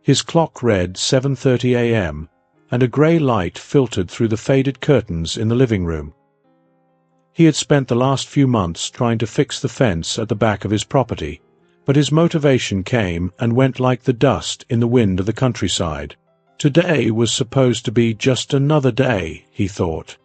His clock read 7:30 a.m., and a grey light filtered through the faded curtains in the living room. He had spent the last few months trying to fix the fence at the back of his property, but his motivation came and went like the dust in the wind of the countryside. Today was supposed to be just another day, he thought.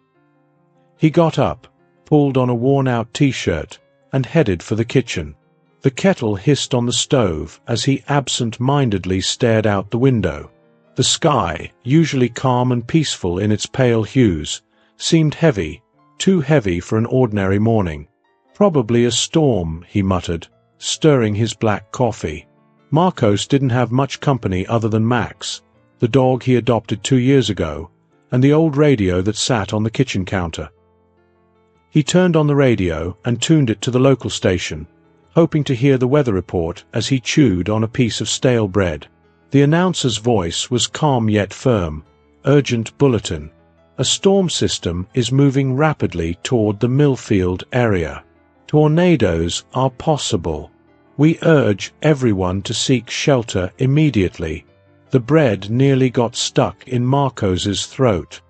He got up, pulled on a worn-out t-shirt, and headed for the kitchen. The kettle hissed on the stove as he absent-mindedly stared out the window. The sky, usually calm and peaceful in its pale hues, seemed heavy, too heavy for an ordinary morning. Probably a storm, he muttered, stirring his black coffee. Marcos didn't have much company other than Max, the dog he adopted 2 years ago, and the old radio that sat on the kitchen counter. He turned on the radio and tuned it to the local station, hoping to hear the weather report as he chewed on a piece of stale bread. The announcer's voice was calm yet firm. Urgent bulletin. A storm system is moving rapidly toward the Millfield area. Tornadoes are possible. We urge everyone to seek shelter immediately. The bread nearly got stuck in Marcos's throat.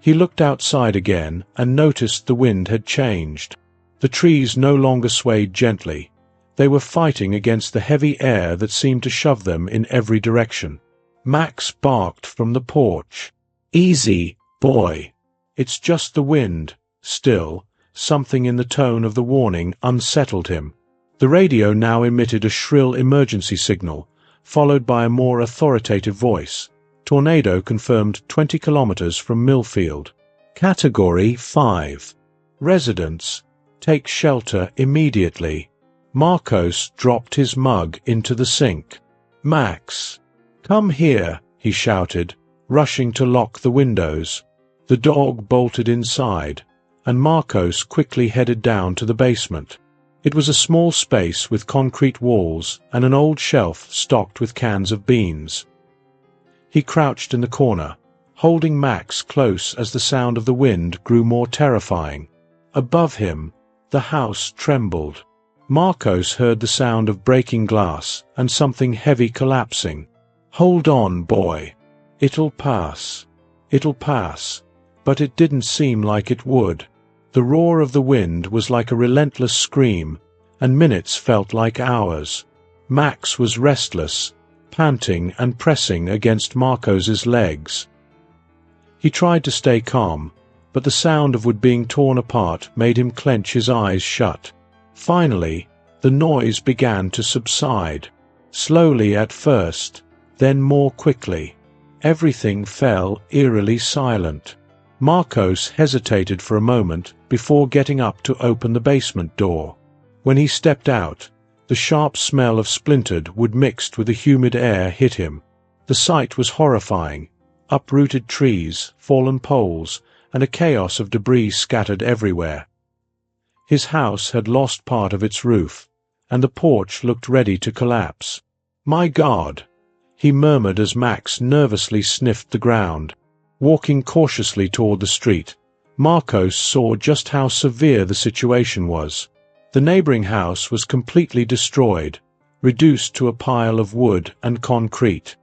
He looked outside again and noticed the wind had changed. The trees no longer swayed gently. They were fighting against the heavy air that seemed to shove them in every direction. Max barked from the porch. "Easy, boy. It's just the wind." Still, something in the tone of the warning unsettled him. The radio now emitted a shrill emergency signal, followed by a more authoritative voice. Tornado confirmed 20 kilometers from Millfield. Category 5. Residents, take shelter immediately. Marcos dropped his mug into the sink. "Max, come here," he shouted, rushing to lock the windows. The dog bolted inside, and Marcos quickly headed down to the basement. It was a small space with concrete walls and an old shelf stocked with cans of beans. He crouched in the corner, holding Max close as the sound of the wind grew more terrifying. Above him, the house trembled. Marcos heard the sound of breaking glass and something heavy collapsing. "Hold on, boy. It'll pass. It'll pass." But it didn't seem like it would. The roar of the wind was like a relentless scream, and minutes felt like hours. Max was restless, panting and pressing against Marcos's legs. He tried to stay calm, but the sound of wood being torn apart made him clench his eyes shut. Finally, the noise began to subside. Slowly at first, then more quickly. Everything fell eerily silent. Marcos hesitated for a moment before getting up to open the basement door. When he stepped out, the sharp smell of splintered wood mixed with the humid air hit him. The sight was horrifying. Uprooted trees, fallen poles, and a chaos of debris scattered everywhere. His house had lost part of its roof, and the porch looked ready to collapse. "My God!" he murmured as Max nervously sniffed the ground. Walking cautiously toward the street, Marcos saw just how severe the situation was. The neighboring house was completely destroyed, reduced to a pile of wood and concrete.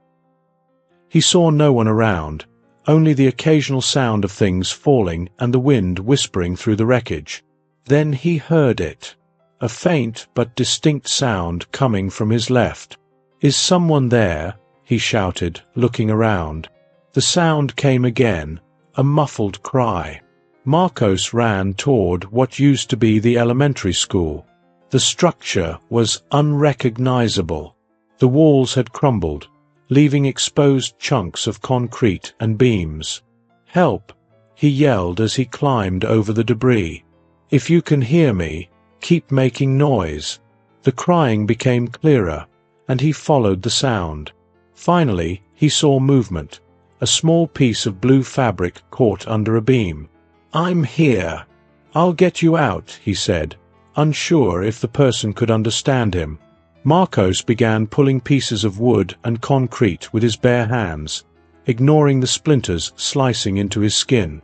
He saw no one around, only the occasional sound of things falling and the wind whispering through the wreckage. Then he heard it, a faint but distinct sound coming from his left. "Is someone there?" he shouted, looking around. The sound came again, a muffled cry. Marcos ran toward what used to be the elementary school. The structure was unrecognizable. The walls had crumbled, leaving exposed chunks of concrete and beams. "Help!" he yelled as he climbed over the debris. "If you can hear me, keep making noise." The crying became clearer, and he followed the sound. Finally, he saw movement. A small piece of blue fabric caught under a beam. "I'm here. I'll get you out," he said, unsure if the person could understand him. Marcos began pulling pieces of wood and concrete with his bare hands, ignoring the splinters slicing into his skin.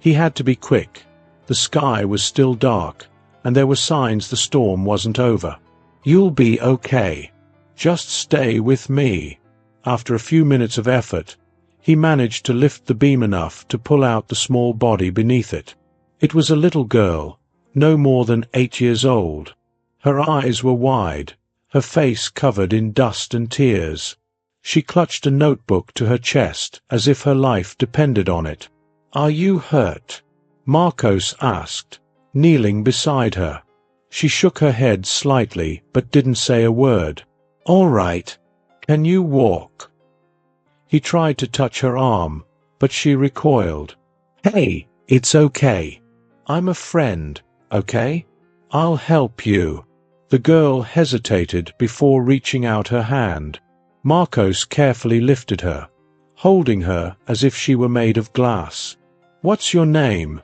He had to be quick. The sky was still dark, and there were signs the storm wasn't over. "You'll be okay. Just stay with me." After a few minutes of effort, he managed to lift the beam enough to pull out the small body beneath it. It was a little girl, no more than 8 years old. Her eyes were wide, her face covered in dust and tears. She clutched a notebook to her chest as if her life depended on it. "Are you hurt?" Marcos asked, kneeling beside her. She shook her head slightly but didn't say a word. "All right. Can you walk?" He tried to touch her arm, but she recoiled. "Hey, it's okay. I'm a friend, okay? I'll help you." The girl hesitated before reaching out her hand. Marcos carefully lifted her, holding her as if she were made of glass. "What's your name?"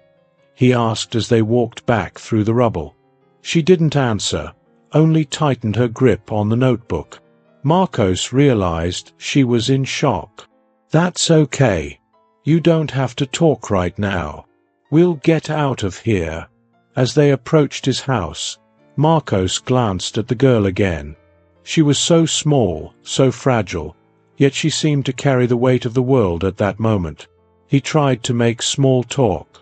he asked as they walked back through the rubble. She didn't answer, only tightened her grip on the notebook. Marcos realized she was in shock. "That's okay. You don't have to talk right now. We'll get out of here." As they approached his house, Marcos glanced at the girl again. She was so small, so fragile, yet she seemed to carry the weight of the world at that moment. He tried to make small talk.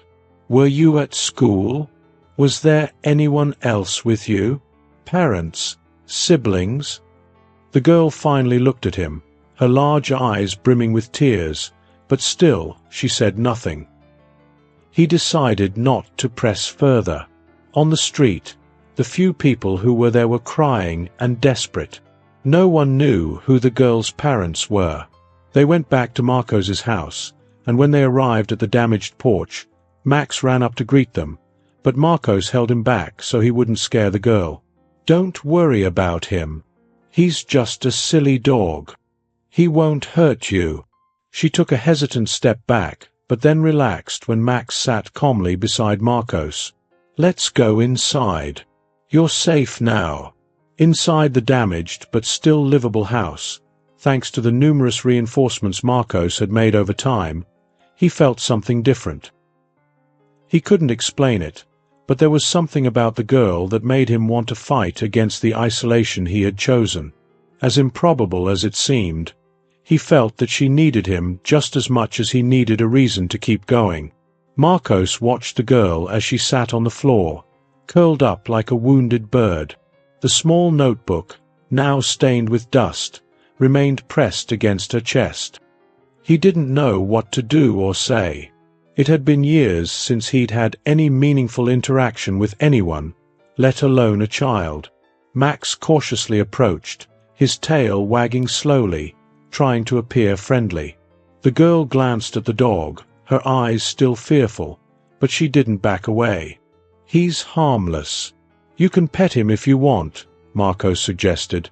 "Were you at school? Was there anyone else with you? Parents? Siblings?" The girl finally looked at him, her large eyes brimming with tears, but still she said nothing. He decided not to press further. On the street, the few people who were there were crying and desperate. No one knew who the girl's parents were. They went back to Marcos's house, and when they arrived at the damaged porch, Max ran up to greet them, but Marcos held him back so he wouldn't scare the girl. "Don't worry about him. He's just a silly dog. He won't hurt you." She took a hesitant step back, but then relaxed when Max sat calmly beside Marcos. "Let's go inside. You're safe now." Inside the damaged but still livable house, thanks to the numerous reinforcements Marcos had made over time, he felt something different. He couldn't explain it, but there was something about the girl that made him want to fight against the isolation he had chosen. As improbable as it seemed, he felt that she needed him just as much as he needed a reason to keep going. Marcos watched the girl as she sat on the floor, curled up like a wounded bird. The small notebook, now stained with dust, remained pressed against her chest. He didn't know what to do or say. It had been years since he'd had any meaningful interaction with anyone, let alone a child. Max cautiously approached, his tail wagging slowly, trying to appear friendly. The girl glanced at the dog, her eyes still fearful, but she didn't back away. "He's harmless. You can pet him if you want," Marcos suggested,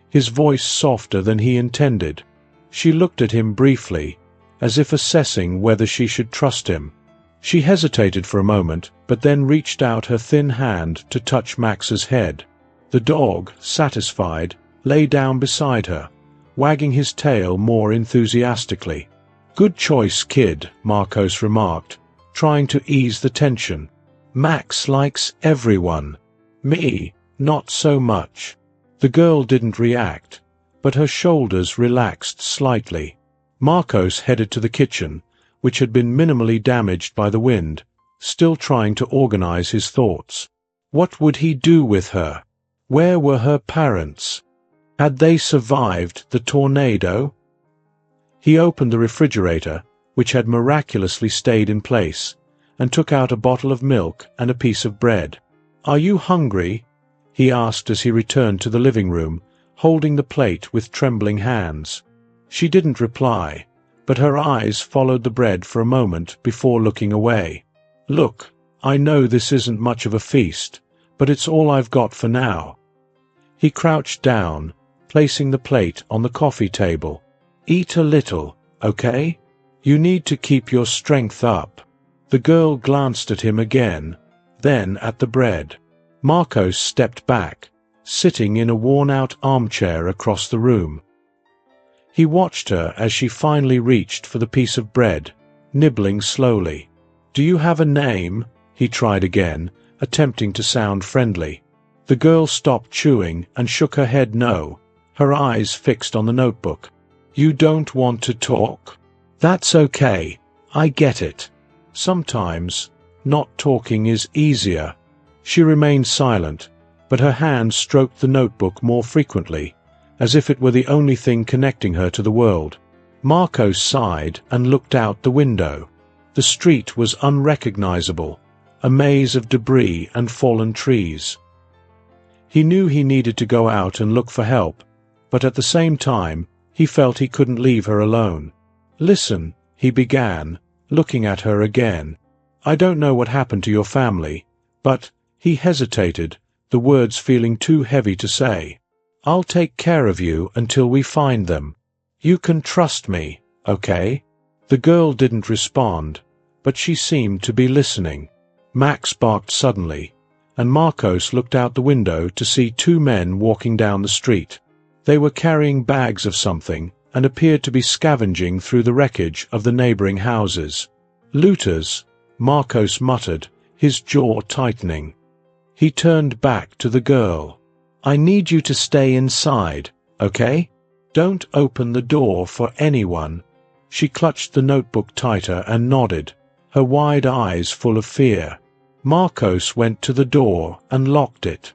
his voice softer than he intended. She looked at him briefly, as if assessing whether she should trust him. She hesitated for a moment, but then reached out her thin hand to touch Max's head. The dog, satisfied, lay down beside her, wagging his tail more enthusiastically. "Good choice, kid," Marcos remarked, trying to ease the tension. "Max likes everyone. Me, not so much." The girl didn't react, but her shoulders relaxed slightly. Marcos headed to the kitchen, which had been minimally damaged by the wind, still trying to organize his thoughts. What would he do with her? Where were her parents? Had they survived the tornado? He opened the refrigerator, which had miraculously stayed in place, and took out a bottle of milk and a piece of bread. "Are you hungry?" he asked as he returned to the living room, holding the plate with trembling hands. She didn't reply, but her eyes followed the bread for a moment before looking away. "Look, I know this isn't much of a feast, but it's all I've got for now." He crouched down, placing the plate on the coffee table. "Eat a little, okay? You need to keep your strength up." The girl glanced at him again, then at the bread. Marcos stepped back, sitting in a worn-out armchair across the room. He watched her as she finally reached for the piece of bread, nibbling slowly. "Do you have a name?" he tried again, attempting to sound friendly. The girl stopped chewing and shook her head no, her eyes fixed on the notebook. "You don't want to talk? That's okay. I get it. Sometimes, not talking is easier." She remained silent, but her hand stroked the notebook more frequently, as if it were the only thing connecting her to the world. Marcos sighed and looked out the window. The street was unrecognizable, a maze of debris and fallen trees. He knew he needed to go out and look for help, but at the same time, he felt he couldn't leave her alone. "Listen," he began, looking at her again. "I don't know what happened to your family, but—" he hesitated, the words feeling too heavy to say. "I'll take care of you until we find them. You can trust me, okay?" The girl didn't respond, but she seemed to be listening. Max barked suddenly, and Marcos looked out the window to see two men walking down the street. They were carrying bags of something and appeared to be scavenging through the wreckage of the neighboring houses. "Looters," Marcos muttered, his jaw tightening. He turned back to the girl. "I need you to stay inside, okay? Don't open the door for anyone." She clutched the notebook tighter and nodded, her wide eyes full of fear. Marcos went to the door and locked it.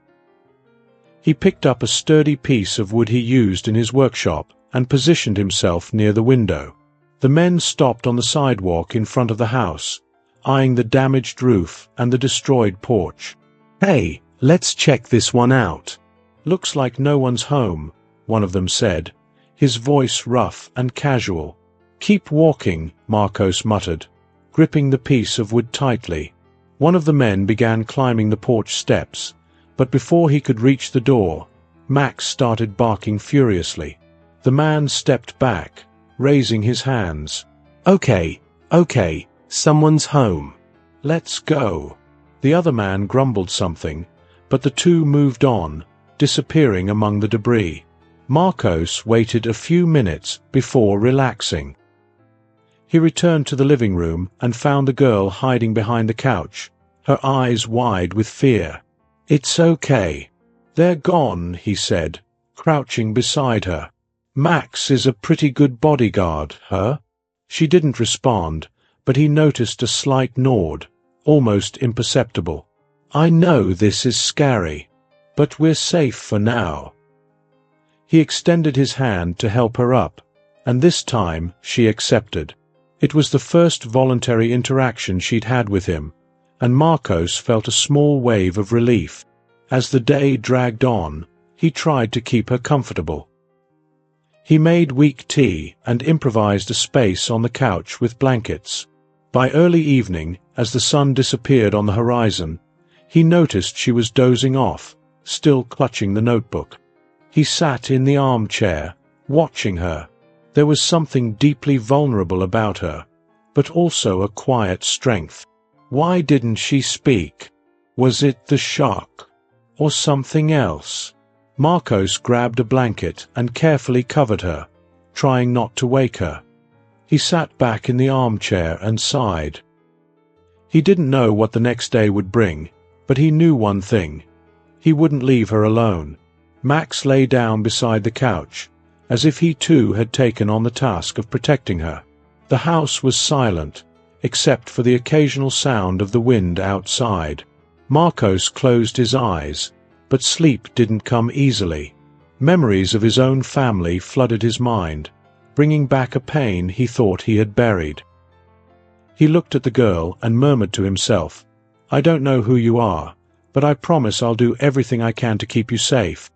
He picked up a sturdy piece of wood he used in his workshop and positioned himself near the window. The men stopped on the sidewalk in front of the house, eyeing the damaged roof and the destroyed porch. "Hey, let's check this one out. Looks like no one's home," one of them said, his voice rough and casual. "Keep walking," Marcos muttered, gripping the piece of wood tightly. One of the men began climbing the porch steps, but before he could reach the door, Max started barking furiously. The man stepped back, raising his hands. Okay, someone's home. Let's go." The other man grumbled something, but the two moved on, disappearing among the debris. Marcos waited a few minutes before relaxing. He returned to the living room and found the girl hiding behind the couch, her eyes wide with fear. "It's okay. They're gone," he said, crouching beside her. "Max is a pretty good bodyguard, huh?" She didn't respond, but he noticed a slight nod, almost imperceptible. "I know this is scary, but we're safe for now." He extended his hand to help her up, and this time she accepted. It was the first voluntary interaction she'd had with him, and Marcos felt a small wave of relief. As the day dragged on, he tried to keep her comfortable. He made weak tea and improvised a space on the couch with blankets. By early evening, as the sun disappeared on the horizon, he noticed she was dozing off, still clutching the notebook. He sat in the armchair, watching her. There was something deeply vulnerable about her, but also a quiet strength. Why didn't she speak? Was it the shock? Or something else? Marcos grabbed a blanket and carefully covered her, trying not to wake her. He sat back in the armchair and sighed. He didn't know what the next day would bring, but he knew one thing. He wouldn't leave her alone. Max lay down beside the couch, as if he too had taken on the task of protecting her. The house was silent, except for the occasional sound of the wind outside. Marcos closed his eyes, but sleep didn't come easily. Memories of his own family flooded his mind, bringing back a pain he thought he had buried. He looked at the girl and murmured to himself, "I don't know who you are, but I promise I'll do everything I can to keep you safe."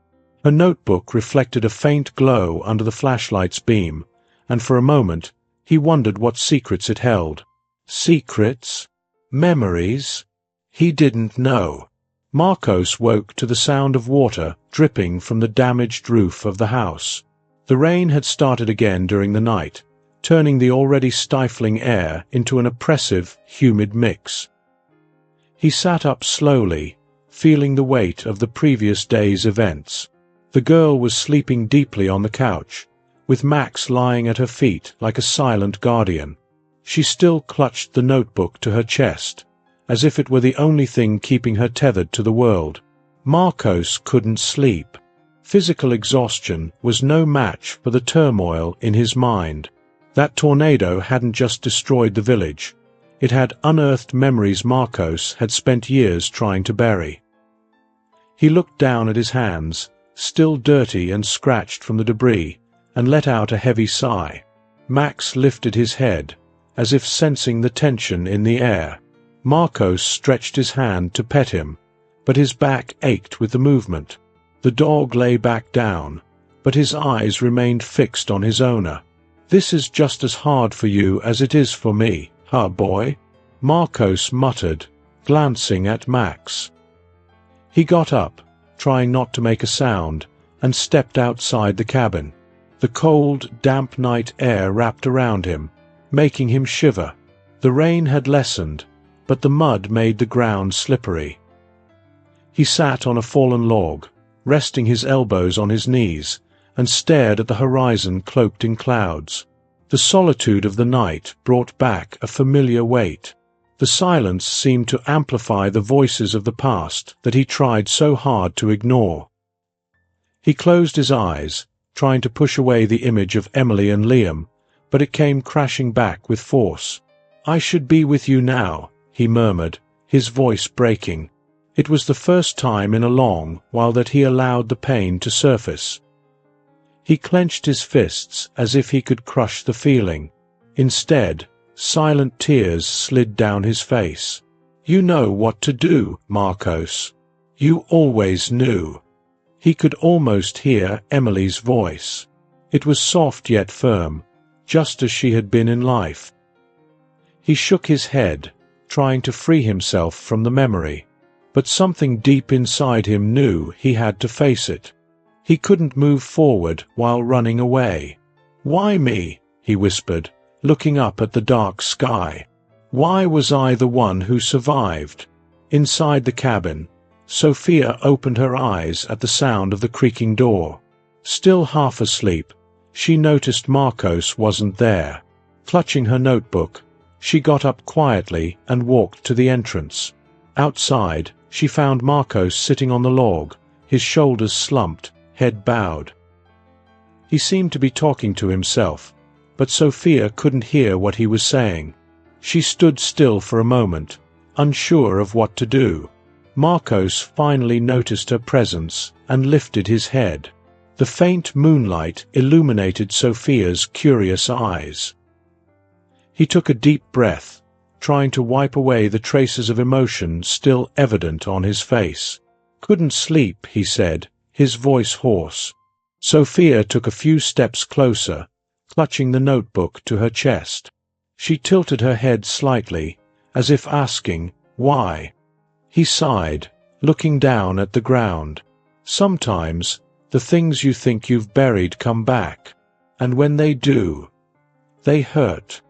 Her notebook reflected a faint glow under the flashlight's beam, and for a moment he wondered what secrets it held. Secrets? Memories? He didn't know. Marcos woke to the sound of water dripping from the damaged roof of the house. The rain had started again during the night, turning the already stifling air into an oppressive, humid mix. He sat up slowly, feeling the weight of the previous day's events. The girl was sleeping deeply on the couch, with Max lying at her feet like a silent guardian. She still clutched the notebook to her chest, as if it were the only thing keeping her tethered to the world. Marcos couldn't sleep. Physical exhaustion was no match for the turmoil in his mind. That tornado hadn't just destroyed the village. It had unearthed memories Marcos had spent years trying to bury. He looked down at his hands, still dirty and scratched from the debris, and let out a heavy sigh. Max lifted his head, as if sensing the tension in the air. Marcos stretched his hand to pet him, but his back ached with the movement. The dog lay back down, but his eyes remained fixed on his owner. "This is just as hard for you as it is for me, huh, boy?" Marcos muttered, glancing at Max. He got up, trying not to make a sound, and stepped outside the cabin. The cold, damp night air wrapped around him, making him shiver. The rain had lessened, but the mud made the ground slippery. He sat on a fallen log, resting his elbows on his knees, and stared at the horizon cloaked in clouds. The solitude of the night brought back a familiar weight. The silence seemed to amplify the voices of the past that he tried so hard to ignore. He closed his eyes, trying to push away the image of Emily and Liam, but it came crashing back with force. "I should be with you now," he murmured, his voice breaking. It was the first time in a long while that he allowed the pain to surface. He clenched his fists as if he could crush the feeling. Instead, silent tears slid down his face. "You know what to do, Marcos. You always knew." He could almost hear Emily's voice. It was soft yet firm, just as she had been in life. He shook his head, trying to free himself from the memory, but something deep inside him knew he had to face it. He couldn't move forward while running away. "Why me?" he whispered, looking up at the dark sky. "Why was I the one who survived?" Inside the cabin, Sophia opened her eyes at the sound of the creaking door. Still half asleep, she noticed Marcos wasn't there. Clutching her notebook, she got up quietly and walked to the entrance. Outside, she found Marcos sitting on the log, his shoulders slumped, head bowed. He seemed to be talking to himself, but Sophia couldn't hear what he was saying. She stood still for a moment, unsure of what to do. Marcos finally noticed her presence and lifted his head. The faint moonlight illuminated Sophia's curious eyes. He took a deep breath, trying to wipe away the traces of emotion still evident on his face. "Couldn't sleep," he said, his voice hoarse. Sophia took a few steps closer, clutching the notebook to her chest. She tilted her head slightly, as if asking, "Why?" He sighed, looking down at the ground. "Sometimes, the things you think you've buried come back, and when they do, they hurt."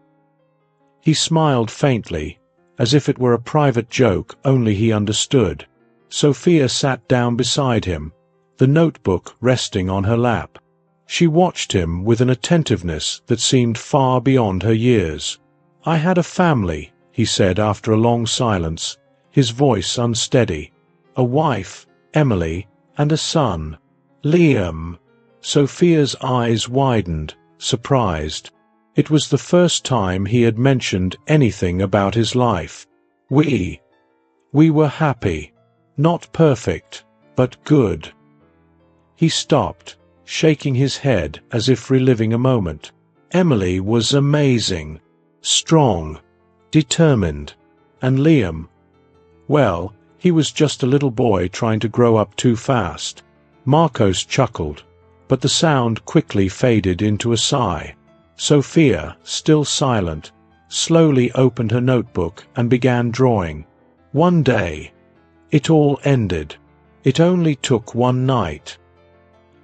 He smiled faintly, as if it were a private joke only he understood. Sophia sat down beside him, the notebook resting on her lap. She watched him with an attentiveness that seemed far beyond her years. "I had a family," he said after a long silence, his voice unsteady. "A wife, Emily, and a son, Liam." Sophia's eyes widened, surprised. It was the first time he had mentioned anything about his life. We were happy. Not perfect, but good." He stopped, shaking his head as if reliving a moment. Emily was amazing, strong, determined, and Liam, well, he was just a little boy trying to grow up too fast. Marcos chuckled, but the sound quickly faded into a sigh. Sophia, still silent, slowly opened her notebook and began drawing. "One day. It all ended. It only took one night."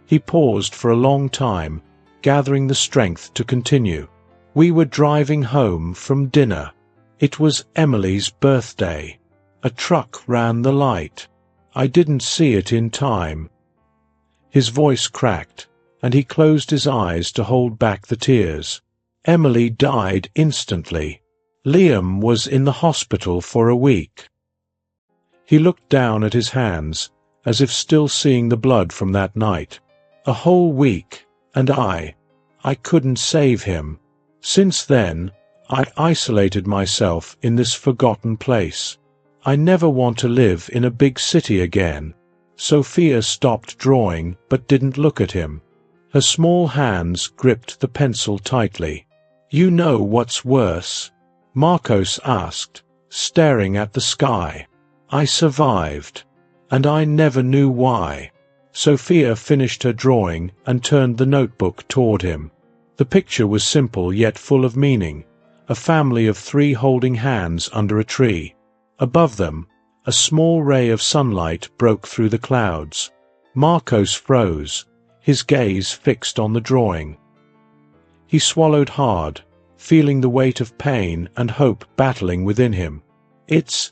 He paused for a long time, gathering the strength to continue. "We were driving home from dinner. It was Emily's birthday. A truck ran the light. I didn't see it in time." His voice cracked, and he closed his eyes to hold back the tears. "Emily died instantly. Liam was in the hospital for a week." He looked down at his hands, as if still seeing the blood from that night. A whole week, and I couldn't save him. Since then, I isolated myself in this forgotten place. I never want to live in a big city again. Sophia stopped drawing but didn't look at him. Her small hands gripped the pencil tightly. "You know what's worse?" Marcos asked, staring at the sky. "I survived. And I never knew why." Sophia finished her drawing and turned the notebook toward him. The picture was simple yet full of meaning. A family of 3 holding hands under a tree. Above them, a small ray of sunlight broke through the clouds. Marcos froze, his gaze fixed on the drawing. He swallowed hard, feeling the weight of pain and hope battling within him. It's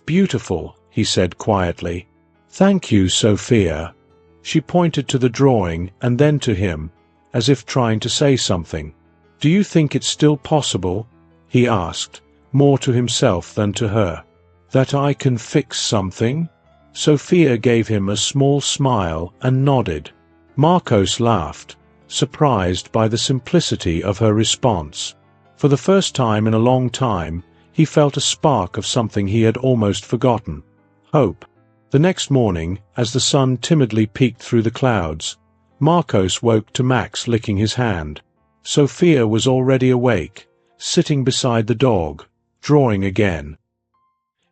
beautiful," he said quietly. "Thank you, Sophia." She pointed to the drawing and then to him, as if trying to say something. "Do you think it's still possible?" he asked, more to himself than to her. "That I can fix something?" Sophia gave him a small smile and nodded. Marcos laughed, surprised by the simplicity of her response. For the first time in a long time, he felt a spark of something he had almost forgotten: hope. The next morning, as the sun timidly peeked through the clouds, Marcos woke to Max licking his hand. Sophia was already awake, sitting beside the dog, drawing again.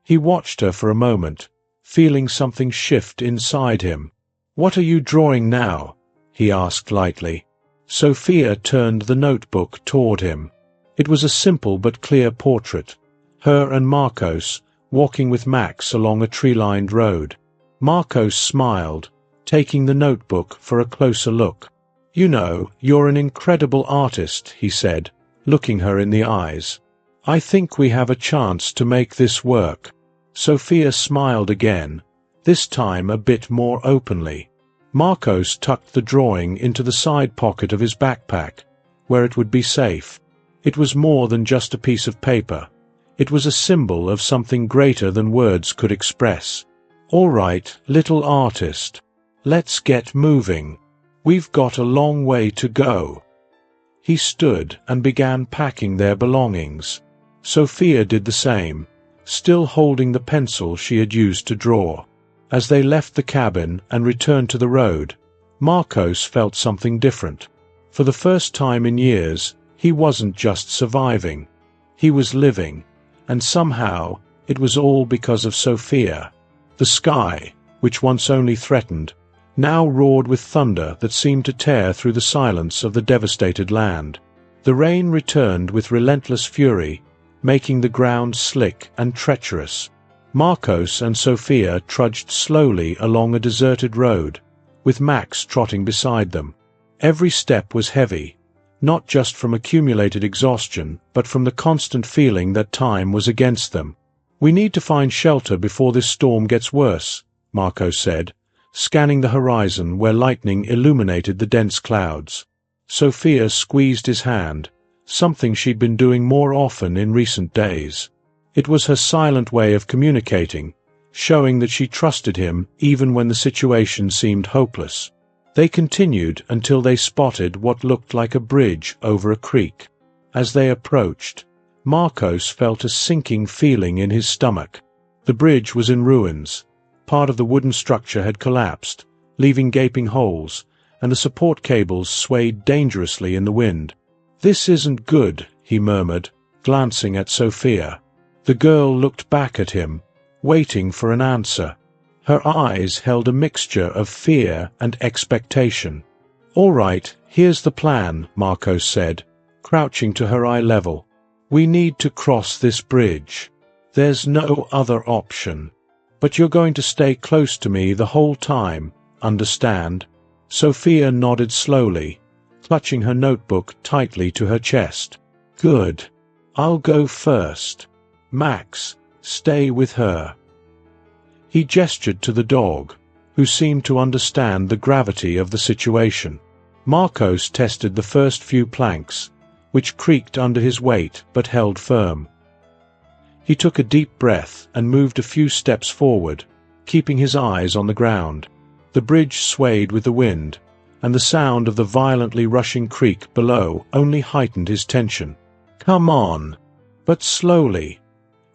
He watched her for a moment, feeling something shift inside him. "What are you drawing now?" he asked lightly. Sophia turned the notebook toward him. It was a simple but clear portrait. Her and Marcos, walking with Max along a tree-lined road. Marcos smiled, taking the notebook for a closer look. "You know, you're an incredible artist," he said, looking her in the eyes. "I think we have a chance to make this work." Sophia smiled again, this time a bit more openly. Marcos tucked the drawing into the side pocket of his backpack, where it would be safe. It was more than just a piece of paper. It was a symbol of something greater than words could express. "All right, little artist. Let's get moving. We've got a long way to go." He stood and began packing their belongings. Sophia did the same, still holding the pencil she had used to draw. As they left the cabin and returned to the road, Marcos felt something different. For the first time in years, he wasn't just surviving. He was living, and somehow it was all because of Sophia. The sky, which once only threatened, now roared with thunder that seemed to tear through the silence of the devastated land. The rain returned with relentless fury, making the ground slick and treacherous. Marcos and Sophia trudged slowly along a deserted road, with Max trotting beside them. Every step was heavy, not just from accumulated exhaustion, but from the constant feeling that time was against them. "We need to find shelter before this storm gets worse," Marcos said, scanning the horizon where lightning illuminated the dense clouds. Sophia squeezed his hand, something she'd been doing more often in recent days. It was her silent way of communicating, showing that she trusted him even when the situation seemed hopeless. They continued until they spotted what looked like a bridge over a creek. As they approached, Marcos felt a sinking feeling in his stomach. The bridge was in ruins. Part of the wooden structure had collapsed, leaving gaping holes, and the support cables swayed dangerously in the wind. "This isn't good," he murmured, glancing at Sophia. The girl looked back at him, waiting for an answer. Her eyes held a mixture of fear and expectation. "All right, here's the plan," Marcos said, crouching to her eye level. "We need to cross this bridge. There's no other option. But you're going to stay close to me the whole time, understand?" Sophia nodded slowly, clutching her notebook tightly to her chest. "Good. I'll go first. Max, stay with her." He gestured to the dog, who seemed to understand the gravity of the situation. Marcos tested the first few planks, which creaked under his weight but held firm. He took a deep breath and moved a few steps forward, keeping his eyes on the ground. The bridge swayed with the wind, and the sound of the violently rushing creek below only heightened his tension. "Come on!" But slowly.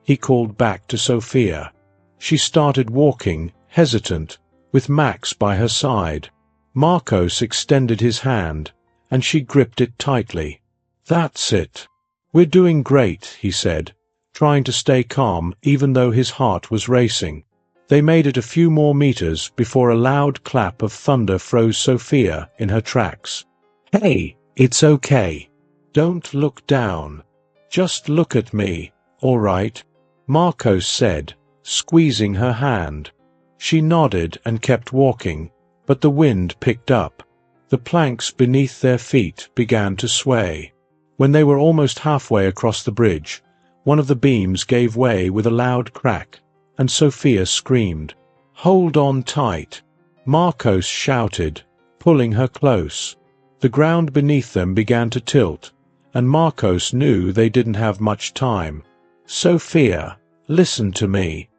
He called back to Sophia. She started walking, hesitant, with Max by her side. Marcos extended his hand, and she gripped it tightly. "That's it. We're doing great," he said, trying to stay calm even though his heart was racing. They made it a few more meters before a loud clap of thunder froze Sophia in her tracks. "Hey, it's okay. Don't look down. Just look at me, all right?" Marcos said, squeezing her hand. She nodded and kept walking, but the wind picked up. The planks beneath their feet began to sway. When they were almost halfway across the bridge, one of the beams gave way with a loud crack, and Sophia screamed. "Hold on tight!" Marcos shouted, pulling her close. The ground beneath them began to tilt, and Marcos knew they didn't have much time. "Sophia, listen to me."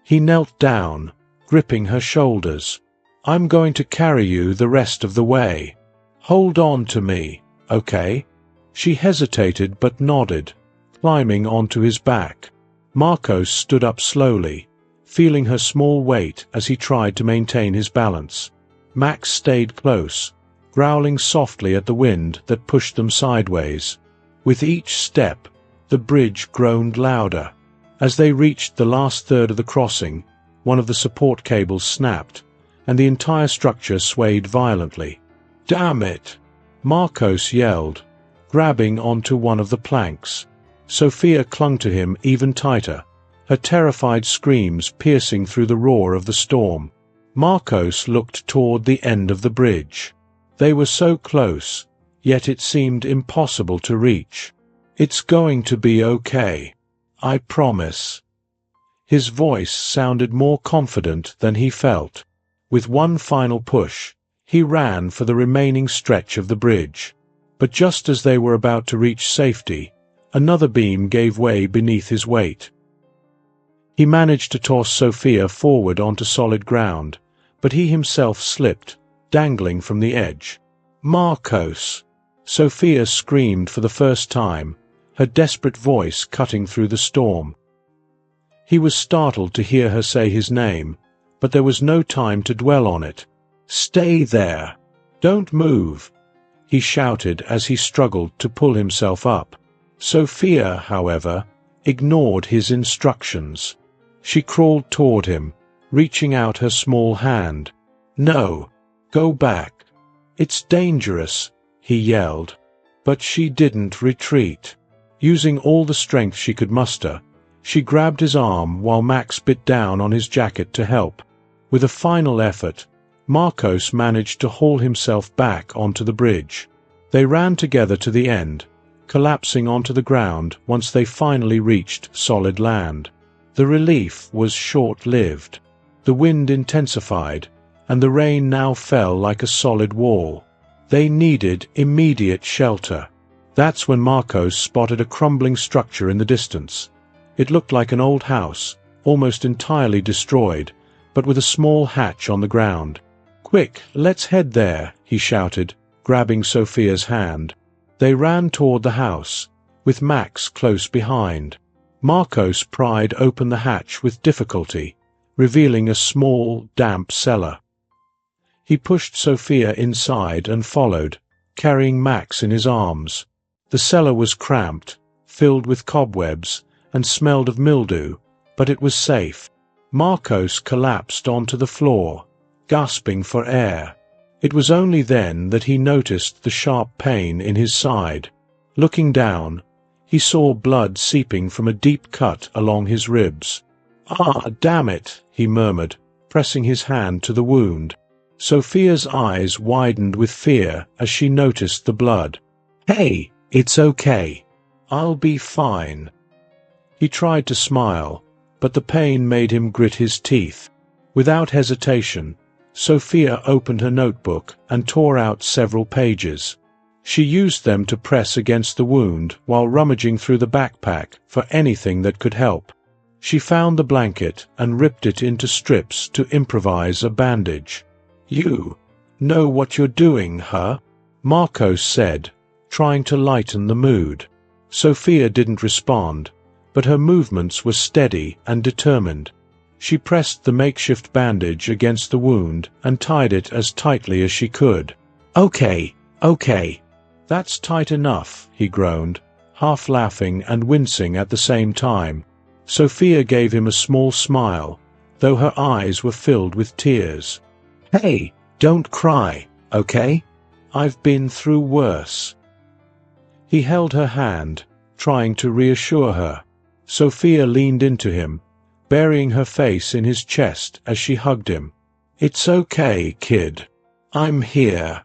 He knelt down, gripping her shoulders. "I'm going to carry you the rest of the way. Hold on to me, okay?" She hesitated but nodded, climbing onto his back. Marcos stood up slowly, feeling her small weight as he tried to maintain his balance. Max stayed close, growling softly at the wind that pushed them sideways. With each step, the bridge groaned louder. As they reached the last third of the crossing, one of the support cables snapped, and the entire structure swayed violently. "Damn it!" Marcos yelled, grabbing onto one of the planks. Sophia clung to him even tighter, her terrified screams piercing through the roar of the storm. Marcos looked toward the end of the bridge. They were so close, yet it seemed impossible to reach. "It's going to be okay. I promise." His voice sounded more confident than he felt. With one final push, he ran for the remaining stretch of the bridge. But just as they were about to reach safety, another beam gave way beneath his weight. He managed to toss Sophia forward onto solid ground, but he himself slipped, dangling from the edge. "Marcos!" Sophia screamed for the first time, her desperate voice cutting through the storm. He was startled to hear her say his name, but there was no time to dwell on it. "Stay there! Don't move!" he shouted as he struggled to pull himself up. Sophia, however, ignored his instructions. She crawled toward him, reaching out her small hand. "No, go back. It's dangerous," he yelled. But she didn't retreat. Using all the strength she could muster, she grabbed his arm while Max bit down on his jacket to help. With a final effort, Marcos managed to haul himself back onto the bridge. They ran together to the end, collapsing onto the ground once they finally reached solid land. The relief was short-lived. The wind intensified, and the rain now fell like a solid wall. They needed immediate shelter. That's when Marcos spotted a crumbling structure in the distance. It looked like an old house, almost entirely destroyed, but with a small hatch on the ground. "Quick, let's head there," he shouted, grabbing Sophia's hand. They ran toward the house, with Max close behind. Marcos pried open the hatch with difficulty, revealing a small, damp cellar. He pushed Sophia inside and followed, carrying Max in his arms. The cellar was cramped, filled with cobwebs, and smelled of mildew, but it was safe. Marcos collapsed onto the floor, gasping for air. It was only then that he noticed the sharp pain in his side. Looking down, he saw blood seeping from a deep cut along his ribs. "Ah, damn it," he murmured, pressing his hand to the wound. Sophia's eyes widened with fear as she noticed the blood. "Hey, it's okay. I'll be fine." He tried to smile, but the pain made him grit his teeth. Without hesitation, Sophia opened her notebook and tore out several pages. She used them to press against the wound while rummaging through the backpack for anything that could help. She found the blanket and ripped it into strips to improvise a bandage. "You know what you're doing, huh?" Marcos said, trying to lighten the mood. Sophia didn't respond, but her movements were steady and determined. She pressed the makeshift bandage against the wound and tied it as tightly as she could. Okay. That's tight enough," he groaned, half laughing and wincing at the same time. Sophia gave him a small smile, though her eyes were filled with tears. "Hey, don't cry, okay? I've been through worse." He held her hand, trying to reassure her. Sophia leaned into him, burying her face in his chest as she hugged him. "It's okay, kid. I'm here."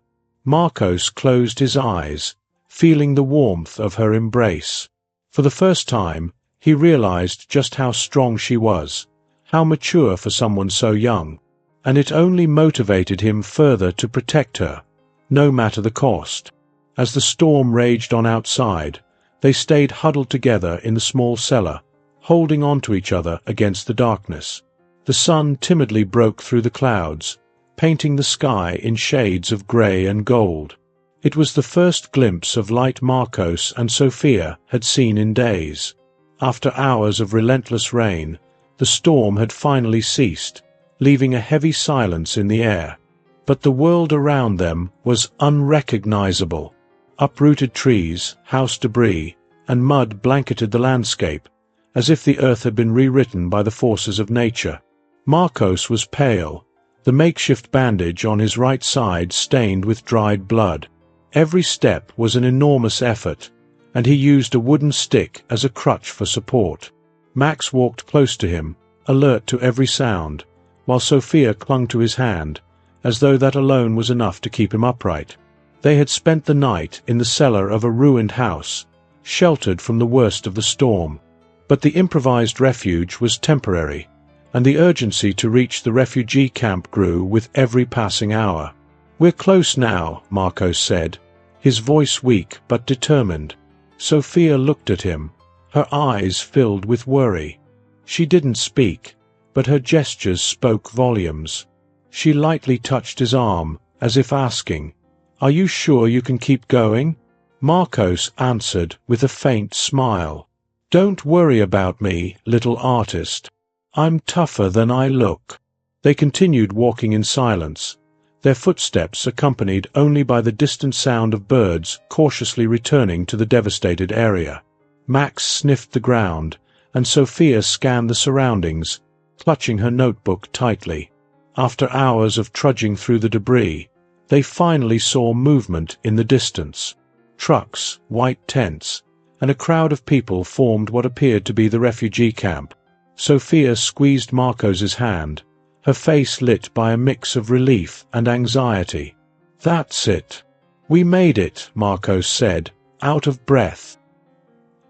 Marcos closed his eyes, feeling the warmth of her embrace. For the first time, he realized just how strong she was, how mature for someone so young, and it only motivated him further to protect her, no matter the cost. As the storm raged on outside, they stayed huddled together in the small cellar, holding on to each other against the darkness. The sun timidly broke through the clouds, painting the sky in shades of grey and gold. It was the first glimpse of light Marcos and Sophia had seen in days. After hours of relentless rain, the storm had finally ceased, leaving a heavy silence in the air. But the world around them was unrecognizable. Uprooted trees, house debris, and mud blanketed the landscape, as if the earth had been rewritten by the forces of nature. Marcos was pale, the makeshift bandage on his right side stained with dried blood. Every step was an enormous effort, and he used a wooden stick as a crutch for support. Max walked close to him, alert to every sound, while Sophia clung to his hand, as though that alone was enough to keep him upright. They had spent the night in the cellar of a ruined house, sheltered from the worst of the storm. But the improvised refuge was temporary, and the urgency to reach the refugee camp grew with every passing hour. "We're close now," Marcos said, his voice weak but determined. Sophia looked at him, her eyes filled with worry. She didn't speak, but her gestures spoke volumes. She lightly touched his arm, as if asking, "Are you sure you can keep going?" Marcos answered with a faint smile. "Don't worry about me, little artist. I'm tougher than I look." They continued walking in silence, their footsteps accompanied only by the distant sound of birds cautiously returning to the devastated area. Max sniffed the ground, and Sophia scanned the surroundings, clutching her notebook tightly. After hours of trudging through the debris, they finally saw movement in the distance. Trucks, white tents, and a crowd of people formed what appeared to be the refugee camp. Sophia squeezed Marcos's hand, her face lit by a mix of relief and anxiety. "That's it. We made it," Marcos said, out of breath.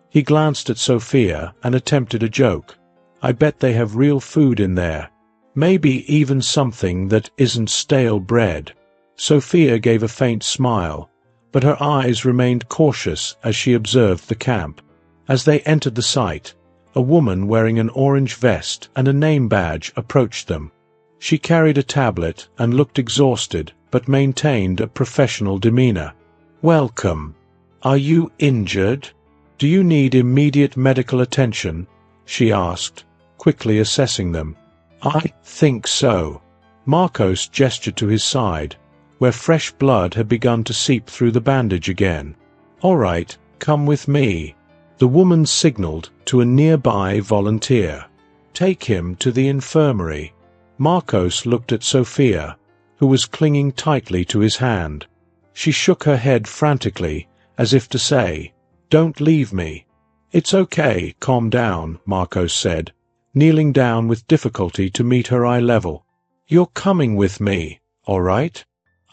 He glanced at Sophia and attempted a joke. "I bet they have real food in there. Maybe even something that isn't stale bread." Sophia gave a faint smile, but her eyes remained cautious as she observed the camp. As they entered the site, a woman wearing an orange vest and a name badge approached them. She carried a tablet and looked exhausted, but maintained a professional demeanor. "Welcome. Are you injured? Do you need immediate medical attention?" she asked, quickly assessing them. "I think so." Marcos gestured to his side, where fresh blood had begun to seep through the bandage again. "All right, come with me." The woman signaled to a nearby volunteer. "Take him to the infirmary." Marcos looked at Sophia, who was clinging tightly to his hand. She shook her head frantically, as if to say, "Don't leave me." "It's okay, calm down," Marcos said, kneeling down with difficulty to meet her eye level. "You're coming with me, all right?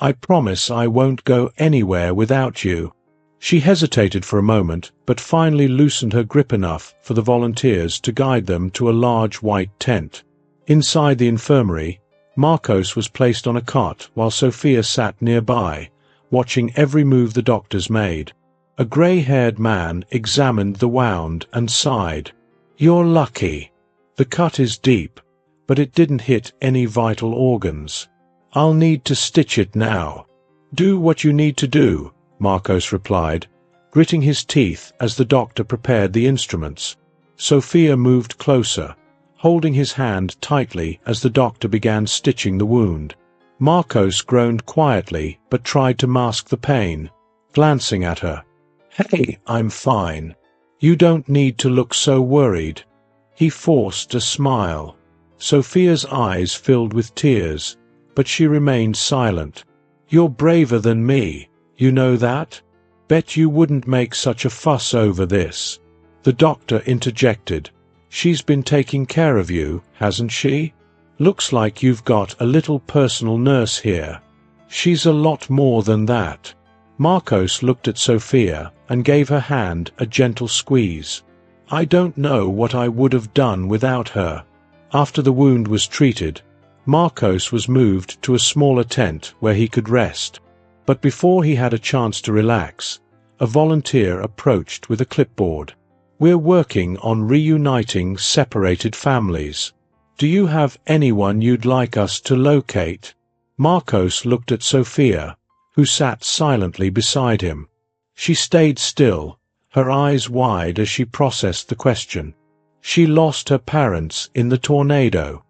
I promise I won't go anywhere without you." She hesitated for a moment, but finally loosened her grip enough for the volunteers to guide them to a large white tent. Inside the infirmary, Marcos was placed on a cot while Sophia sat nearby, watching every move the doctors made. A grey-haired man examined the wound and sighed. "You're lucky. The cut is deep, but it didn't hit any vital organs. I'll need to stitch it now. Do what you need to do, Marcos replied, gritting his teeth as the doctor prepared the instruments. Sophia moved closer, holding his hand tightly as the doctor began stitching the wound. Marcos groaned quietly but tried to mask the pain, glancing at her. "Hey, I'm fine. You don't need to look so worried." He forced a smile. Sophia's eyes filled with tears, but she remained silent. "You're braver than me, you know that? Bet you wouldn't make such a fuss over this." The doctor interjected. "She's been taking care of you, hasn't she? Looks like you've got a little personal nurse here." "She's a lot more than that." Marcos looked at Sophia and gave her hand a gentle squeeze. "I don't know what I would have done without her." After the wound was treated, Marcos was moved to a smaller tent where he could rest. But before he had a chance to relax, a volunteer approached with a clipboard. "We're working on reuniting separated families. Do you have anyone you'd like us to locate?" Marcos looked at Sophia, who sat silently beside him. She stayed still, her eyes wide as she processed the question. "She lost her parents in the tornado.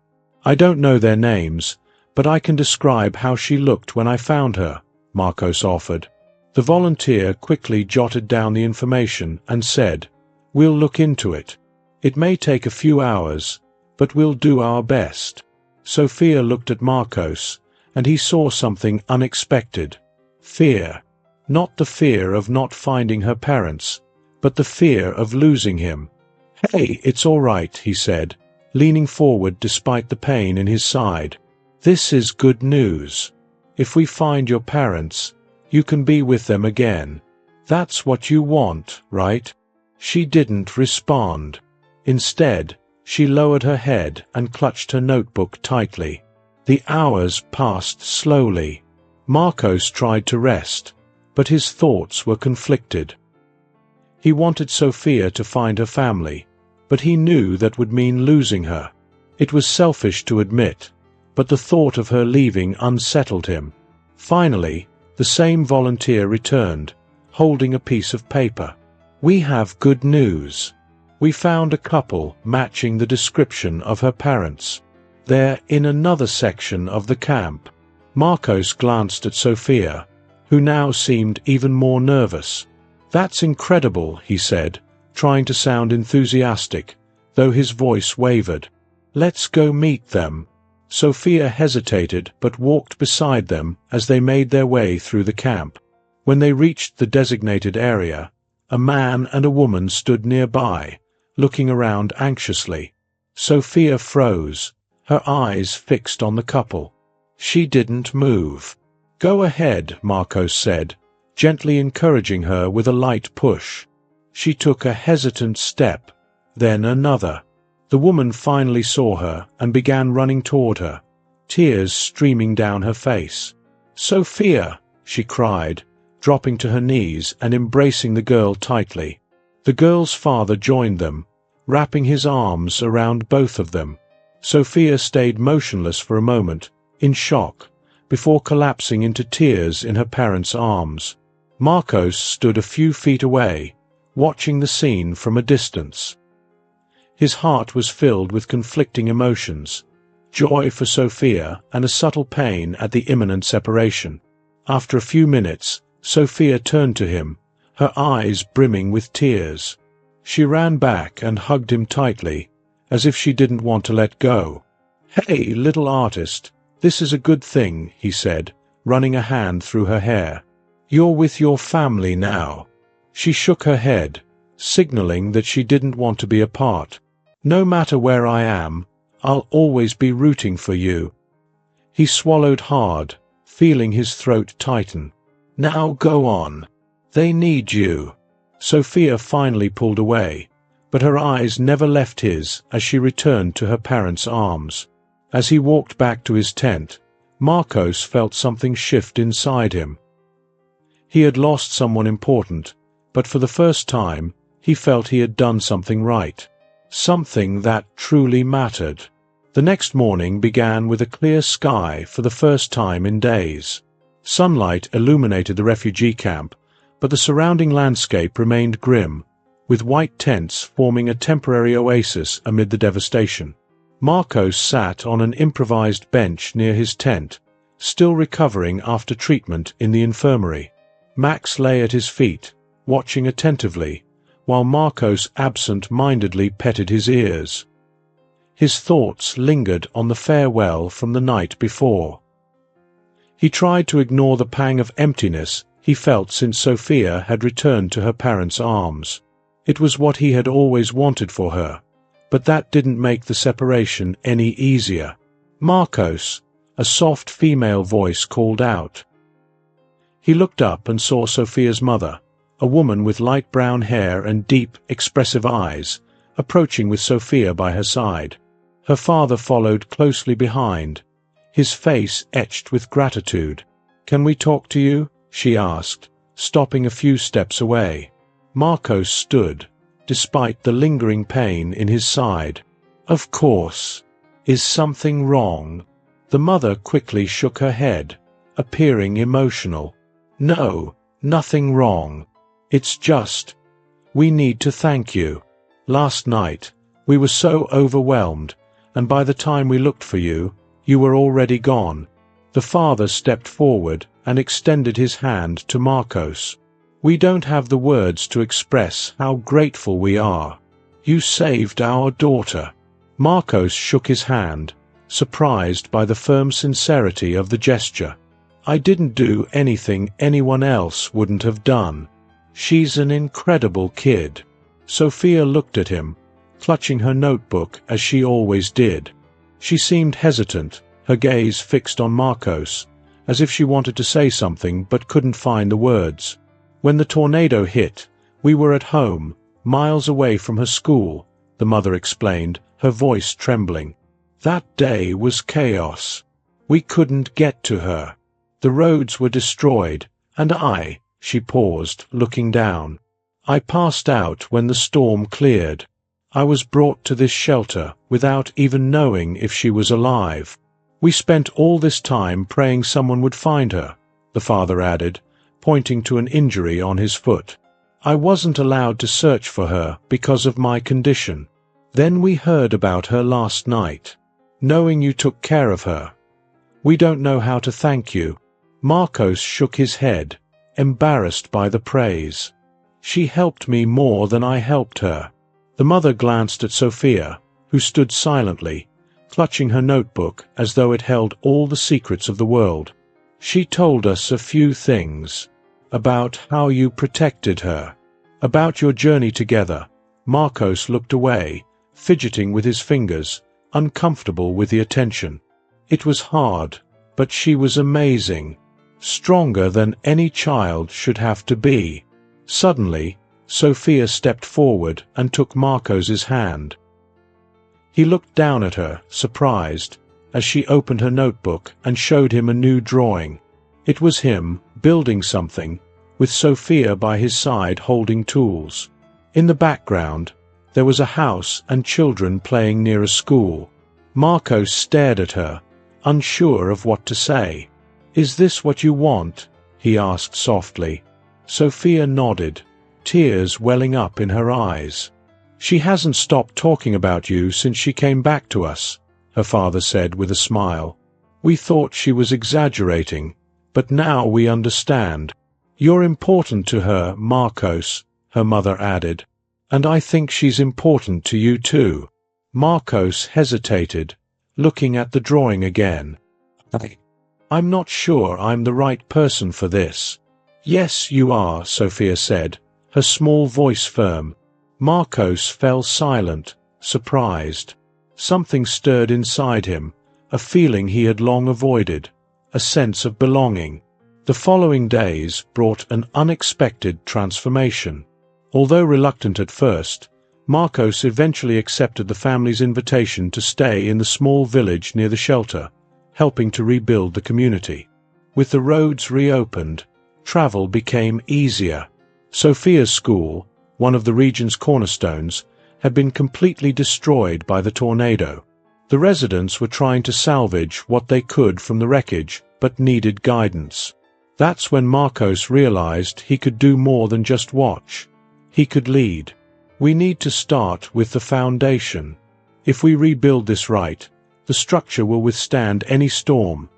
I don't know their names, but I can describe how she looked when I found her," Marcos offered. The volunteer quickly jotted down the information and said, "We'll look into it. It may take a few hours, but we'll do our best." Sophia looked at Marcos, and he saw something unexpected. Fear. Not the fear of not finding her parents, but the fear of losing him. "Hey, it's all right," he said, leaning forward despite the pain in his side. "This is good news. If we find your parents, you can be with them again. That's what you want, right?" She didn't respond. Instead, she lowered her head and clutched her notebook tightly. The hours passed slowly. Marcos tried to rest, but his thoughts were conflicted. He wanted Sophia to find her family, but he knew that would mean losing her. It was selfish to admit, but the thought of her leaving unsettled him. Finally, the same volunteer returned, holding a piece of paper. "We have good news. We found a couple matching the description of her parents. They're in another section of the camp." Marcos glanced at Sophia, who now seemed even more nervous. "That's incredible," he said, trying to sound enthusiastic, though his voice wavered. "Let's go meet them." Sophia hesitated but walked beside them as they made their way through the camp. When they reached the designated area, a man and a woman stood nearby, looking around anxiously. Sophia froze, her eyes fixed on the couple. She didn't move. "Go ahead," Marcos said, gently encouraging her with a light push. She took a hesitant step, then another. The woman finally saw her and began running toward her, tears streaming down her face. "Sophia!" she cried, dropping to her knees and embracing the girl tightly. The girl's father joined them, wrapping his arms around both of them. Sophia stayed motionless for a moment, in shock, before collapsing into tears in her parents' arms. Marcos stood a few feet away, watching the scene from a distance. His heart was filled with conflicting emotions, joy for Sophia and a subtle pain at the imminent separation. After a few minutes, Sophia turned to him, her eyes brimming with tears. She ran back and hugged him tightly, as if she didn't want to let go. "Hey, little artist, this is a good thing," he said, running a hand through her hair. "You're with your family now." She shook her head, signaling that she didn't want to be apart. "No matter where I am, I'll always be rooting for you." He swallowed hard, feeling his throat tighten. "Now go on. They need you." Sophia finally pulled away, but her eyes never left his as she returned to her parents' arms. As he walked back to his tent, Marcos felt something shift inside him. He had lost someone important, but for the first time, he felt he had done something right. something that truly mattered. The next morning began with a clear sky for the first time in days. Sunlight illuminated the refugee camp, but the surrounding landscape remained grim, with white tents forming a temporary oasis amid the devastation. Marcos sat on an improvised bench near his tent, still recovering after treatment in the infirmary. Max lay at his feet, watching attentively, while Marcos absent-mindedly petted his ears. His thoughts lingered on the farewell from the night before. He tried to ignore the pang of emptiness he felt since Sophia had returned to her parents' arms. It was what he had always wanted for her, but that didn't make the separation any easier. "Marcos," a soft female voice called out. He looked up and saw Sophia's mother, a woman with light brown hair and deep, expressive eyes, approaching with Sophia by her side. Her father followed closely behind, his face etched with gratitude. "Can we talk to you?" she asked, stopping a few steps away. Marcos stood, despite the lingering pain in his side. "Of course. Is something wrong?" The mother quickly shook her head, appearing emotional. "No, nothing wrong. It's just, we need to thank you. Last night, we were so overwhelmed, and by the time we looked for you, you were already gone." The father stepped forward and extended his hand to Marcos. "We don't have the words to express how grateful we are. You saved our daughter." Marcos shook his hand, surprised by the firm sincerity of the gesture. "I didn't do anything anyone else wouldn't have done. She's an incredible kid." Sophia looked at him, clutching her notebook as she always did. She seemed hesitant, her gaze fixed on Marcos, as if she wanted to say something but couldn't find the words. "When the tornado hit, we were at home, miles away from her school," the mother explained, her voice trembling. "That day was chaos. We couldn't get to her. The roads were destroyed, and she paused, looking down. "I passed out when the storm cleared. I was brought to this shelter without even knowing if she was alive. We spent all this time praying someone would find her," the father added, pointing to an injury on his foot. "I wasn't allowed to search for her because of my condition. Then we heard about her last night. Knowing you took care of her. We don't know how to thank you." Marcos shook his head, embarrassed by the praise. "She helped me more than I helped her." The mother glanced at Sophia, who stood silently, clutching her notebook as though it held all the secrets of the world. "She told us a few things. About how you protected her. About your journey together." Marcos looked away, fidgeting with his fingers, uncomfortable with the attention. "It was hard, but she was amazing. Stronger than any child should have to be." Suddenly, Sophia stepped forward and took Marcos's hand. He looked down at her, surprised, as she opened her notebook and showed him a new drawing. It was him, building something, with Sophia by his side holding tools. In the background, there was a house and children playing near a school. Marcos stared at her, unsure of what to say. "Is this what you want?" he asked softly. Sophia nodded, tears welling up in her eyes. "She hasn't stopped talking about you since she came back to us," her father said with a smile. "We thought she was exaggerating, but now we understand. You're important to her, Marcos," her mother added, "and I think she's important to you too." Marcos hesitated, looking at the drawing again. "I'm not sure I'm the right person for this." "Yes, you are," Sophia said, her small voice firm. Marcos fell silent, surprised. Something stirred inside him, a feeling he had long avoided, a sense of belonging. The following days brought an unexpected transformation. Although reluctant at first, Marcos eventually accepted the family's invitation to stay in the small village near the shelter, helping to rebuild the community. With the roads reopened, travel became easier. Sophia's school, one of the region's cornerstones, had been completely destroyed by the tornado. The residents were trying to salvage what they could from the wreckage, but needed guidance. That's when Marcos realized he could do more than just watch. He could lead. We need to start with the foundation. If we rebuild this right, the structure will withstand any storm,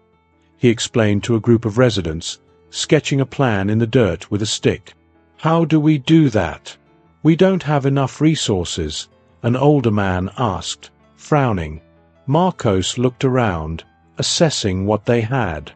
he explained to a group of residents, sketching a plan in the dirt with a stick. How do we do that? We don't have enough resources, an older man asked, frowning. Marcos looked around, assessing what they had.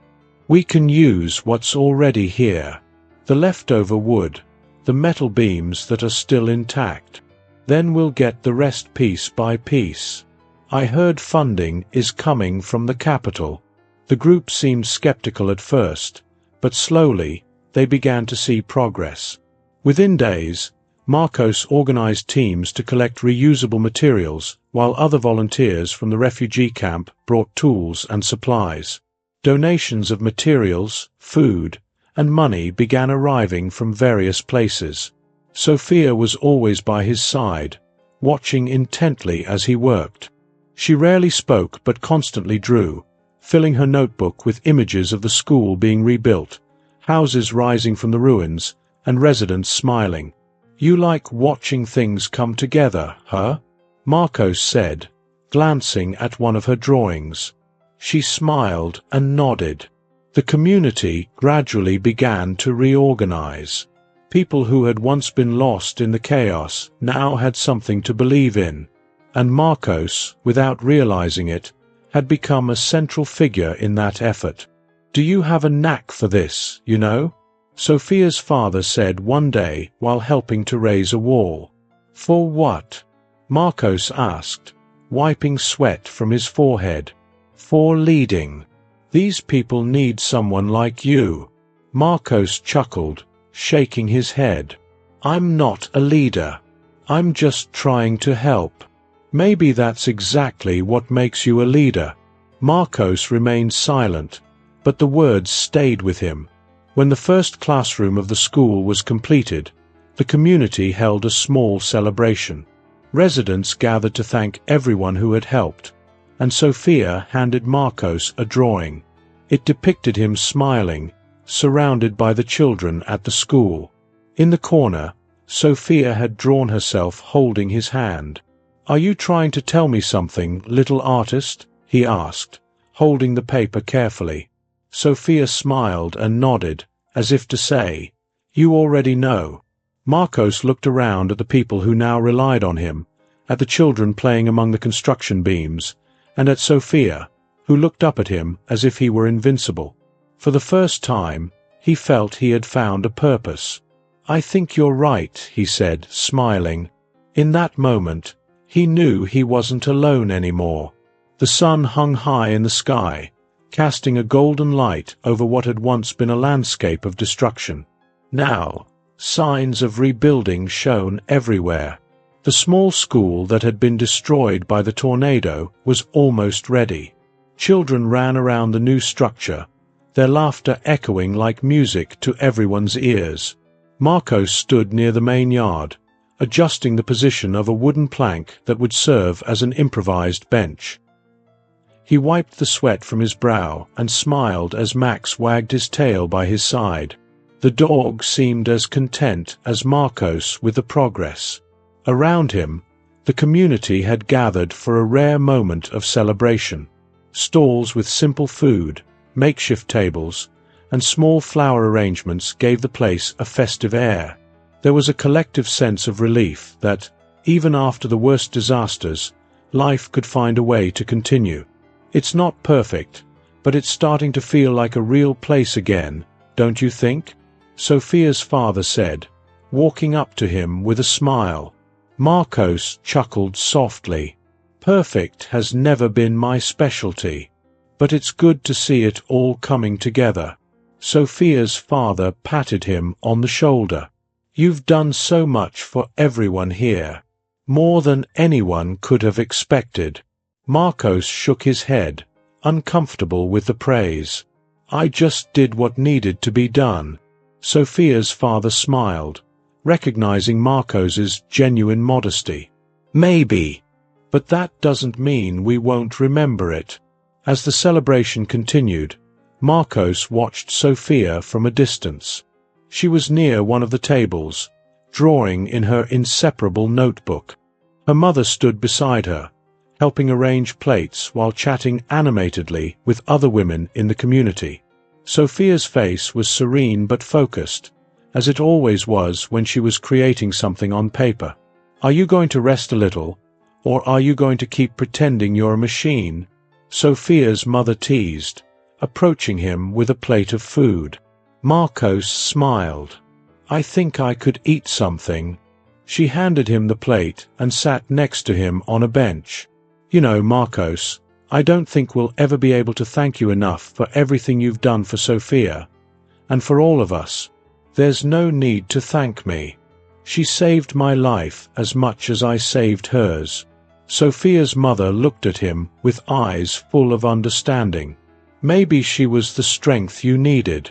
We can use what's already here. The leftover wood, the metal beams that are still intact. Then we'll get the rest piece by piece. I heard funding is coming from the capital. The group seemed skeptical at first, but slowly they began to see progress. Within days, Marcos organized teams to collect reusable materials, while other volunteers from the refugee camp brought tools and supplies. Donations of materials, food, and money began arriving from various places. Sophia was always by his side, watching intently as he worked. She rarely spoke but constantly drew, filling her notebook with images of the school being rebuilt, houses rising from the ruins, and residents smiling. You like watching things come together, huh? Marcos said, glancing at one of her drawings. She smiled and nodded. The community gradually began to reorganize. People who had once been lost in the chaos now had something to believe in, and Marcos, without realizing it, had become a central figure in that effort. Do you have a knack for this, you know? Sophia's father said one day while helping to raise a wall. For what? Marcos asked, wiping sweat from his forehead. For leading. These people need someone like you. Marcos chuckled, shaking his head. I'm not a leader. I'm just trying to help. Maybe that's exactly what makes you a leader. Marcos remained silent, but the words stayed with him. When the first classroom of the school was completed, the community held a small celebration. Residents gathered to thank everyone who had helped, and Sophia handed Marcos a drawing. It depicted him smiling, surrounded by the children at the school. In the corner, Sophia had drawn herself holding his hand. Are you trying to tell me something, little artist? He asked, holding the paper carefully. Sophia smiled and nodded, as if to say, You already know. Marcos looked around at the people who now relied on him, at the children playing among the construction beams, and at Sophia, who looked up at him as if he were invincible. For the first time, he felt he had found a purpose. I think you're right, he said, smiling. In that moment, he knew he wasn't alone anymore. The sun hung high in the sky, casting a golden light over what had once been a landscape of destruction. Now, signs of rebuilding shone everywhere. The small school that had been destroyed by the tornado was almost ready. Children ran around the new structure, their laughter echoing like music to everyone's ears. Marcos stood near the main yard, adjusting the position of a wooden plank that would serve as an improvised bench. He wiped the sweat from his brow and smiled as Max wagged his tail by his side. The dog seemed as content as Marcos with the progress. Around him, the community had gathered for a rare moment of celebration. Stalls with simple food, makeshift tables, and small flower arrangements gave the place a festive air. There was a collective sense of relief that, even after the worst disasters, life could find a way to continue. It's not perfect, but it's starting to feel like a real place again, don't you think? Sophia's father said, walking up to him with a smile. Marcos chuckled softly. Perfect has never been my specialty, but it's good to see it all coming together. Sophia's father patted him on the shoulder. You've done so much for everyone here, more than anyone could have expected. Marcos shook his head, uncomfortable with the praise. I just did what needed to be done. Sophia's father smiled, recognizing Marcos's genuine modesty. Maybe. But that doesn't mean we won't remember it. As the celebration continued, Marcos watched Sophia from a distance. She was near one of the tables, drawing in her inseparable notebook. Her mother stood beside her, helping arrange plates while chatting animatedly with other women in the community. Sophia's face was serene but focused, as it always was when she was creating something on paper. "Are you going to rest a little, or are you going to keep pretending you're a machine?" Sophia's mother teased, approaching him with a plate of food. Marcos smiled. "I think I could eat something." She handed him the plate and sat next to him on a bench. "You know, Marcos, I don't think we'll ever be able to thank you enough for everything you've done for Sophia, and for all of us. There's no need to thank me. She saved my life as much as I saved hers." Sophia's mother looked at him with eyes full of understanding. "Maybe she was the strength you needed,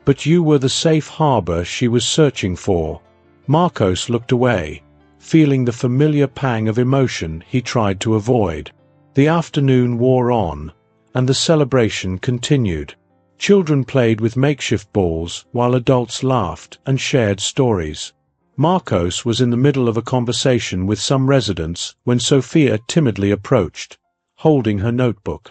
but you were the safe harbor she was searching for." Marcos looked away, feeling the familiar pang of emotion he tried to avoid. The afternoon wore on, and the celebration continued. Children played with makeshift balls while adults laughed and shared stories. Marcos was in the middle of a conversation with some residents when Sophia timidly approached, holding her notebook.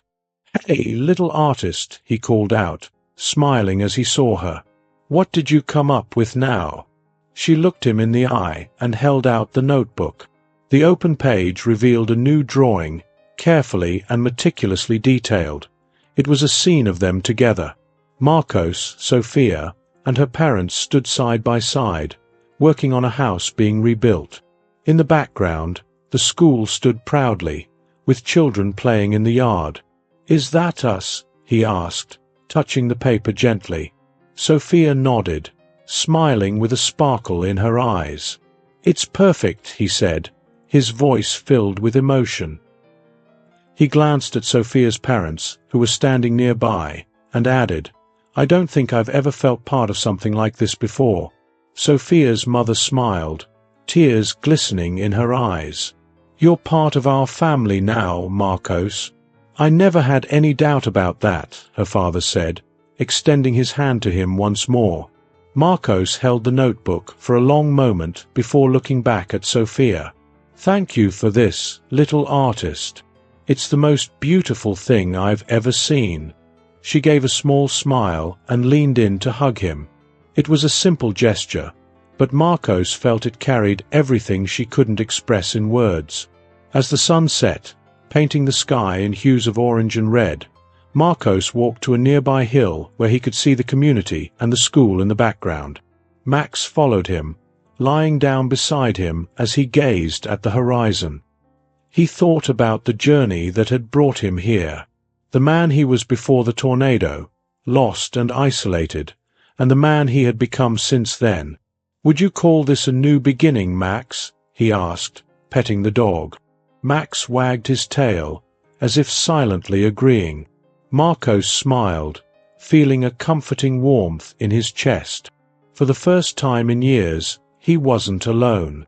"Hey, little artist," he called out, smiling as he saw her. "What did you come up with now?" She looked him in the eye and held out the notebook. The open page revealed a new drawing, carefully and meticulously detailed. It was a scene of them together. Marcos, Sophia, and her parents stood side by side, working on a house being rebuilt. In the background, the school stood proudly, with children playing in the yard. "Is that us?" he asked, touching the paper gently. Sophia nodded, smiling with a sparkle in her eyes. "It's perfect," he said, his voice filled with emotion. He glanced at Sophia's parents, who were standing nearby, and added, "I don't think I've ever felt part of something like this before." Sophia's mother smiled, tears glistening in her eyes. "You're part of our family now, Marcos." "I never had any doubt about that," her father said, extending his hand to him once more. Marcos held the notebook for a long moment before looking back at Sophia. "Thank you for this, little artist. It's the most beautiful thing I've ever seen." She gave a small smile and leaned in to hug him. It was a simple gesture, but Marcos felt it carried everything she couldn't express in words. As the sun set, painting the sky in hues of orange and red, Marcos walked to a nearby hill where he could see the community and the school in the background. Max followed him, lying down beside him as he gazed at the horizon. He thought about the journey that had brought him here, the man he was before the tornado, lost and isolated, and the man he had become since then. "Would you call this a new beginning, Max?" he asked, petting the dog. Max wagged his tail, as if silently agreeing. Marcos smiled, feeling a comforting warmth in his chest. For the first time in years, he wasn't alone.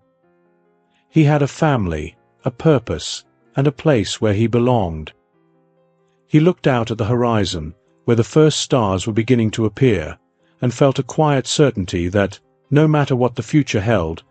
He had a family, a purpose, and a place where he belonged. He looked out at the horizon, where the first stars were beginning to appear, and felt a quiet certainty that, no matter what the future held,